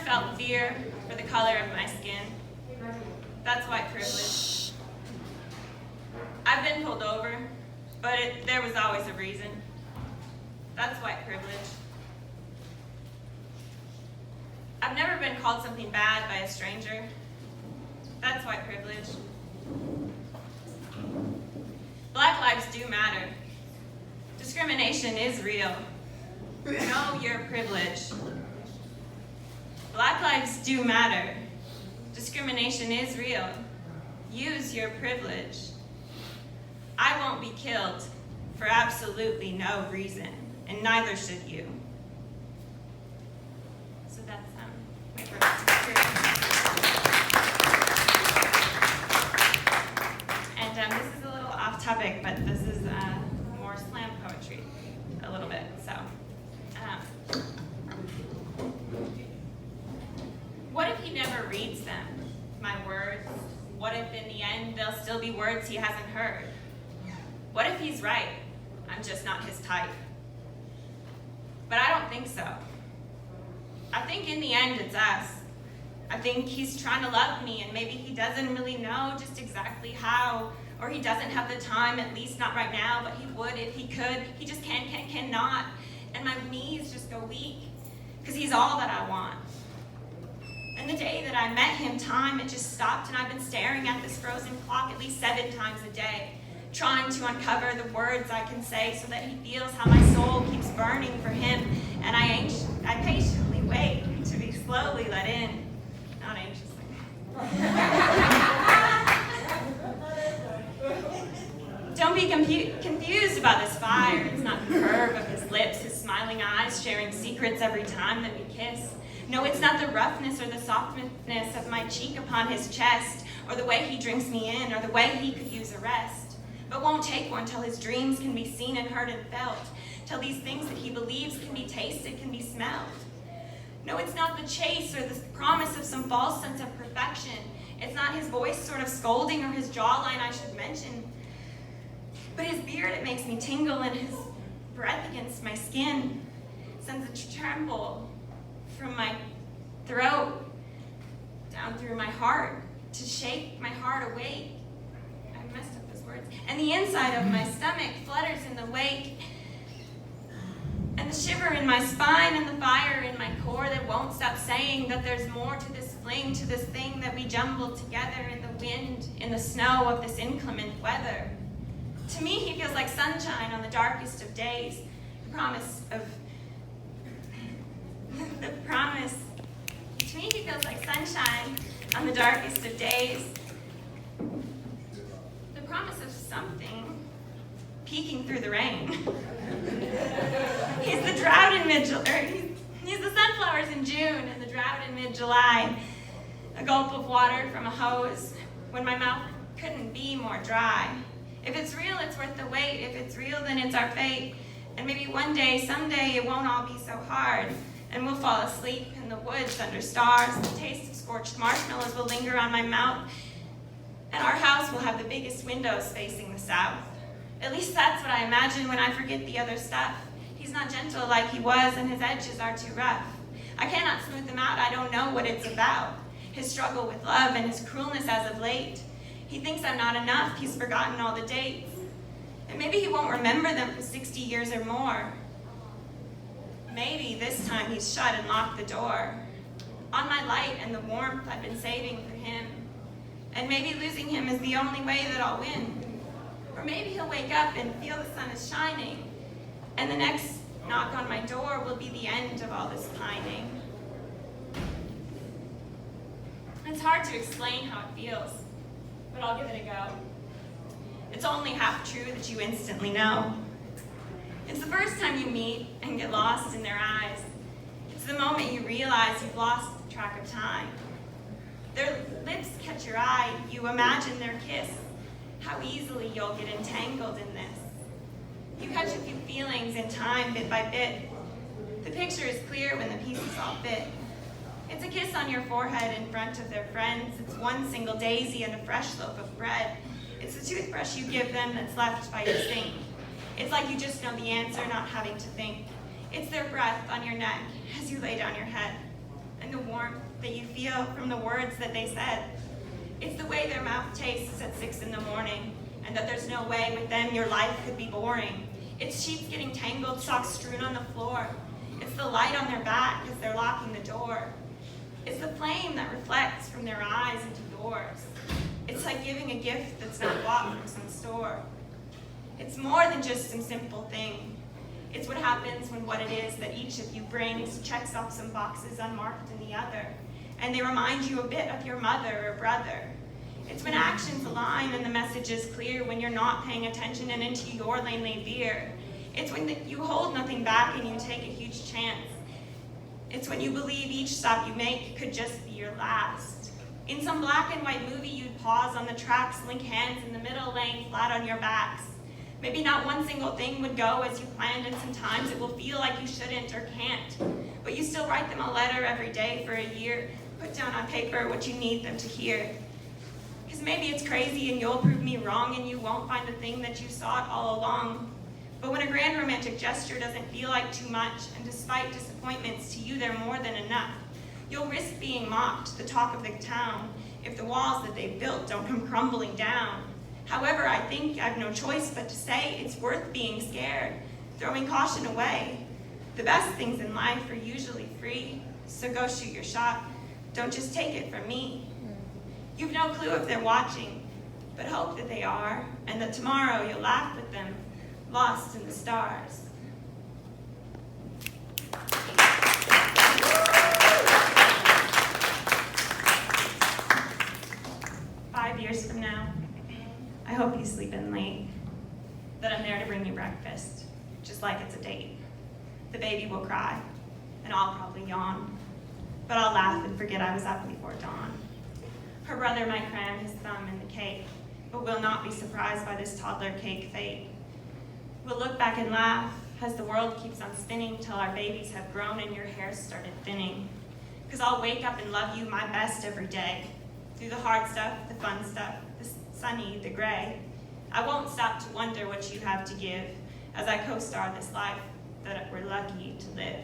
felt fear for the color of my skin. That's white privilege. I've been pulled over, but there was always a reason. That's white privilege. I've never been called something bad by a stranger. That's white privilege. Black lives do matter. Discrimination is real. Know your privilege. Black lives do matter. Discrimination is real. Use your privilege. I won't be killed for absolutely no reason, and neither should you. So that's my first experience. And this is a little off topic, but this is more slam poetry, a little bit. So, what if he never reads them, my words? What if in the end they'll still be words he hasn't heard? What if he's right? I'm just not his type. But I don't think so. I think in the end it's us. I think he's trying to love me, and maybe he doesn't really know just exactly how, or he doesn't have the time, at least not right now, but he would if he could. He just cannot. And my knees just go weak, because he's all that I want. And the day that I met him, time, it just stopped, and I've been staring at this frozen clock at least 7 times a day, trying to uncover the words I can say so that he feels how my soul keeps burning for him. And I patiently wait to be slowly let in. Not anxiously. Don't be confused about this fire. It's not the curve of his lips, his smiling eyes, sharing secrets every time that we kiss. No, it's not the roughness or the softness of my cheek upon his chest, or the way he drinks me in, or the way he could use a rest. But won't take one till his dreams can be seen and heard and felt, till these things that he believes can be tasted, can be smelled. No, it's not the chase or the promise of some false sense of perfection. It's not his voice sort of scolding or his jawline I should mention. But his beard, it makes me tingle, and his breath against my skin sends a tremble from my throat down through my heart to shake my heart awake. I messed up those words. And the inside of my stomach flutters in the wake. And the shiver in my spine and the fire in my core that won't stop saying that there's more to this fling, to this thing that we jumbled together in the wind, in the snow of this inclement weather. To me, he feels like sunshine on the darkest of days. To me, he feels like sunshine on the darkest of days. The promise of something peeking through the rain. He's the drought in mid-July. He's the sunflowers in June and the drought in mid-July. A gulp of water from a hose when my mouth couldn't be more dry. If it's real, it's worth the wait. If it's real, then it's our fate. And maybe one day, someday, it won't all be so hard. And we'll fall asleep in the woods under stars. The taste of scorched marshmallows will linger on my mouth. And our house will have the biggest windows facing the south. At least that's what I imagine when I forget the other stuff. He's not gentle like he was, and his edges are too rough. I cannot smooth them out. I don't know what it's about. His struggle with love and his cruelness as of late. He thinks I'm not enough. He's forgotten all the dates. And maybe he won't remember them for 60 years or more. Maybe this time he's shut and locked the door on my light and the warmth I've been saving for him. And maybe losing him is the only way that I'll win. Or maybe he'll wake up and feel the sun is shining, and the next knock on my door will be the end of all this pining. It's hard to explain how it feels, but I'll give it a go. It's only half true that you instantly know. It's the first time you meet and get lost in their eyes. It's the moment you realize you've lost track of time. Their lips catch your eye, you imagine their kiss, how easily you'll get entangled in this. You catch a few feelings in time, bit by bit. The picture is clear when the pieces all fit. It's a kiss on your forehead in front of their friends. It's one single daisy and a fresh loaf of bread. It's the toothbrush you give them that's left by your sink. It's like you just know the answer, not having to think. It's their breath on your neck as you lay down your head. and the warmth that you feel from the words that they said. It's the way their mouth tastes at 6 in the morning, and that there's no way with them your life could be boring. It's sheets getting tangled, socks strewn on the floor. It's the light on their back as they're locking the door. It's the flame that reflects from their eyes into yours. It's like giving a gift that's not bought from some store. It's more than just some simple thing. It's what happens when what it is that each of you brings checks off some boxes unmarked in the other, and they remind you a bit of your mother or brother. It's when actions align and the message is clear, when you're not paying attention and into your lane they veer. It's when you hold nothing back and you take a huge chance. It's when you believe each stop you make could just be your last. In some black and white movie, you'd pause on the tracks, link hands in the middle lane, flat on your backs. Maybe not one single thing would go as you planned, and sometimes it will feel like you shouldn't or can't. But you still write them a letter every day for a year, put down on paper what you need them to hear. Because maybe it's crazy and you'll prove me wrong and you won't find the thing that you sought all along. But when a grand romantic gesture doesn't feel like too much, and despite disappointments, to you they're more than enough, you'll risk being mocked, the talk of the town, if the walls that they've built don't come crumbling down. However, I think I've no choice but to say it's worth being scared, throwing caution away. The best things in life are usually free, so go shoot your shot. Don't just take it from me. You've no clue if they're watching, but hope that they are, and that tomorrow you'll laugh with them, lost in the stars. 5 years from now, I hope you sleep in late, that I'm there to bring you breakfast, just like it's a date. The baby will cry, and I'll probably yawn, but I'll laugh and forget I was up before dawn. Her brother might cram his thumb in the cake, but will not be surprised by this toddler cake fate. We'll look back and laugh as the world keeps on spinning till our babies have grown and your hair started thinning. 'Cause I'll wake up and love you my best every day, through the hard stuff, the fun stuff, the sunny, the gray. I won't stop to wonder what you have to give as I co-star this life that we're lucky to live.